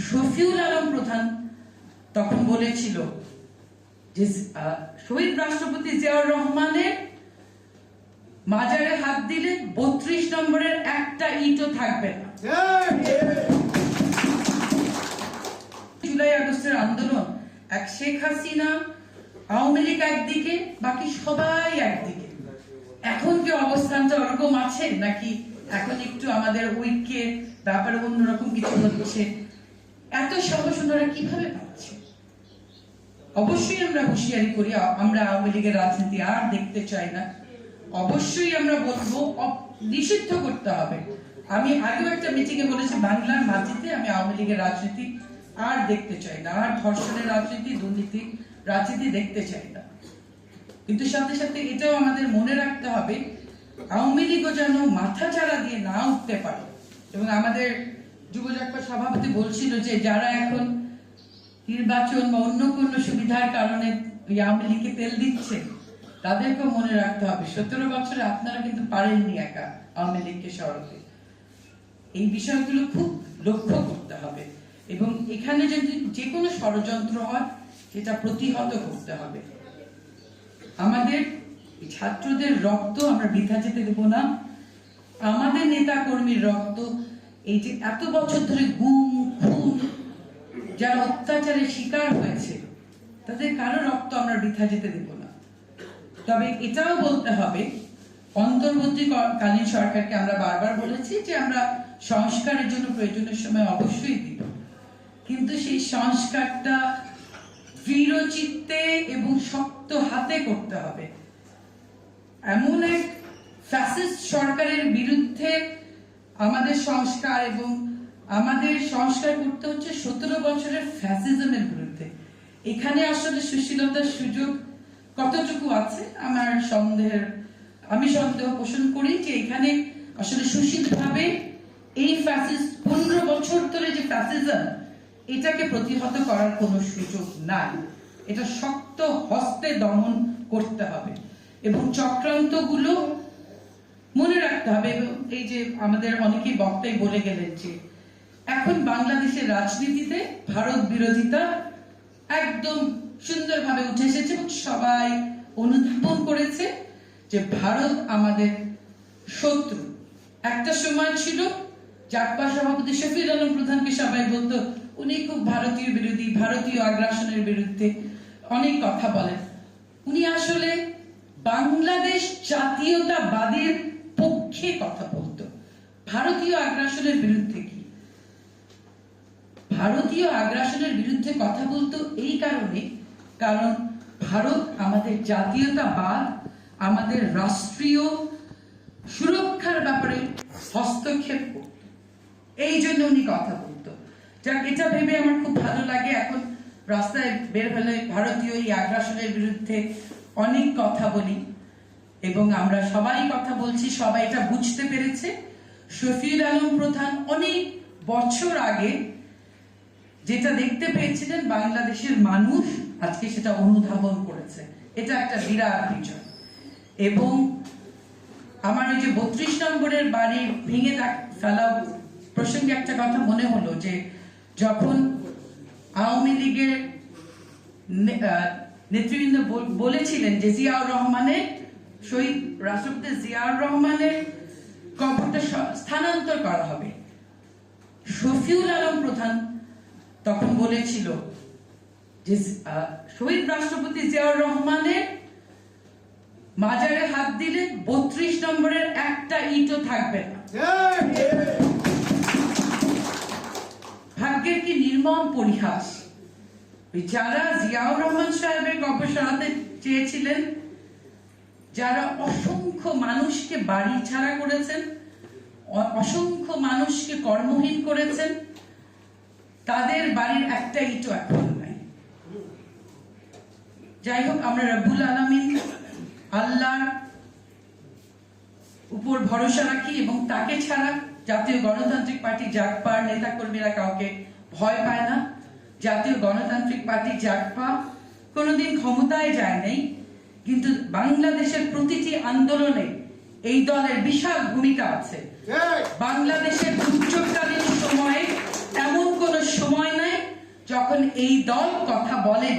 শফিউল আলম প্রধান তখন বলেছিল যে শহীদ রাষ্ট্রপতি জিয়াউর রহমানের মাজারে হাত দিলে ৩২ নম্বরের একটা ইটও থাকবে না। জুলাই আগস্টের আন্দোলন, এক শেখ হাসিনা, আওয়ামী লীগ একদিকে, বাকি সবাই একদিকে। এখন কি অবস্থানটা ওরকম আছে নাকি এখন একটু আমাদের ঐক্যে ব্যাপারে অন্যরকম কিছু হচ্ছে? এত সাহস ওনারা কিভাবে পাচ্ছে? অবশ্যই আমরা হুঁশিয়ারি করি, আমরা আওয়ামী লীগের রাজনীতি আর দেখতে চাই না। অবশ্যই আমরা বলবো নিষিদ্ধ করতে হবে। আমি আগেও একটা মিটিং এ বলেছি, বাংলার মাটিতে আমি আওয়ামী লীগের রাজনীতি আর দেখতে চাই না, আর ধর্ষণের রাজনীতি, দুর্নীতি রাজনীতি দেখতে চাই না। কিন্তু সাথে সাথে এটাও আমাদের মনে রাখতে হবে, আওয়ামী লীগও যেন মাথা চাড়া দিয়ে না উঠতে পারে। এবং আমাদের যুবজাগর সভাপতি বলছিল যে যারা এখন নির্বাচন বা অন্য কোন সুবিধার কারণে আওয়ামী লীগকে তেল দিচ্ছে, তাদেরকেও মনে রাখতে হবে ১৭ বছরে আপনারা কিন্তু পারেননি একা আওয়ামী লীগকে সরাতে। এই বিষয়গুলো খুব লক্ষ্য করতে হবে এবং এখানে যদি যে কোনো ষড়যন্ত্র হয় সেটা প্রতিহত করতে হবে। আমাদের ছাত্রদের রক্ত আমরা বৃথা যেতে দেব না। আমাদের নেতা কর্মীর রক্ত, এই যে এত বছর ধরে গুম খুন, যারা অত্যাচারের শিকার হয়েছে, তাদের কারো রক্ত আমরা বৃথা যেতে দেব না। তবে এটাও বলতে হবে, অন্তর্বর্তীকালীন সরকারকে আমরা বারবার বলেছি যে আমরা সংস্কারের জন্য প্রয়োজনের সময় অবশ্যই দিব, কিন্তু সেই সংস্কারটা দৃঢ় চিত্তে এবং শক্ত হাতে করতে হবে। এমন এক ফ্যাসিস্ট সরকারের বিরুদ্ধে আমাদের সংস্কার, এবং আমাদের সংস্কার করতে হচ্ছে ১৭ বছরের ফ্যাসিজমের বিরুদ্ধে। এখানে আসলে সুশীলতার সুযোগ কতটুকু আছে আমি সন্দেহ পোষণ করি যে এখানে আসলে সুশীলভাবে এই ফ্যাসিস্ট ১৫ বছর ধরে যে ফ্যাসিজম, এটাকে প্রতিহত করার কোনো সুযোগ নাই। এটা শক্ত হস্তে দমন করতে হবে এবং চক্রান্তগুলো মনে রাখতে হবে। এবং এই যে আমাদের অনেকেই বক্তাই বলে গেলেন যে এখন বাংলাদেশের রাজনীতিতে ভারত বিরোধিতা একদম সুন্দরভাবে উঠে এসেছে এবং সবাই অনুধাবন করেছে যে ভারত আমাদের শত্রু। একটা সময় ছিল জাগপা সভাপতি শফিউল আলম প্রধানকে সবাই বলতো উনি খুব ভারতীয় বিরোধী, ভারতীয় আগ্রাসনের বিরুদ্ধে অনেক কথা বলেন। উনি আসলে বাংলাদেশ জাতীয়তাবাদের পক্ষে কথা বলতো। ভারতীয় আগ্রাসনের বিরুদ্ধে কি? ভারতীয় আগ্রাসনের বিরুদ্ধে কথা বলতো এই কারণে, কারণ ভারত আমাদের জাতীয়তাবাদ, আমাদের রাষ্ট্রীয় সুরক্ষার ব্যাপারে হস্তক্ষেপ করত, এই জন্য উনি কথা বলতো। যাক, এটা ভেবে আমার খুব ভালো লাগে এখন রাস্তায় বের হলে ভারতীয় এই আগ্রাসনের বিরুদ্ধে অনেক কথা বলি এবং আমরা সবাই কথা বলছি, সবাই এটা বুঝতে পেরেছে। শফিউল আলম প্রধান অনেক বছর আগে যেটা দেখতে পেয়েছিলেন বাংলাদেশের মানুষ আজকে সেটা অনুধাবন করেছে। এটা একটা বিরাট বিষয়। এবং আমার ওই যে ৩২ নম্বরের বাড়ি ভেঙে ফেলা প্রসঙ্গে একটা কথা মনে হলো যে যখন আওয়ামী লীগের নেতৃবৃন্দ বলেছিলেন যে জিয়াউর রহমানের, শহীদ রাষ্ট্রপতি জিয়াউর রহমানের কবরটা স্থানান্তর করা হবে, শফিউল আলম প্রধান তখন বলেছিল যে শহীদ রাষ্ট্রপতি জিয়াউর রহমানের মাজারে হাত দিলে ৩২ নম্বরের একটা ইটও থাকবে না। ভাগ্যের কি নির্মম পরিহাস! যারা জিয়াউর রহমান সাহেবের কবর সরাতে চেয়েছিলেন, যারা অসংখ্য মানুষকে বাড়ি ছাড়া করেছেন, অসংখ্য মানুষকে কর্মহীন করেছেন, তাদের বাড়ির একটা ইটও এখন নাই। যাই হোক, আমরা রব্বুল আলামিন আল্লাহর উপর ভরসা রাখি এবং তাকে ছাড়া জাতীয় গণতান্ত্রিক পার্টি জাগপার নেতা কর্মীরা কাউকে ভয় পায় না। জাতীয় গণতান্ত্রিক পার্টি জাগপা কোনোদিন ক্ষমতায় যায় নাই, কিন্তু বাংলাদেশের প্রতিটি আন্দোলনে এই দলের বিশাল ভূমিকা আছে। বাংলাদেশের দুর্যোগকালীন সময়ে এমন কোন সময় যখন এই দল কথা বলেন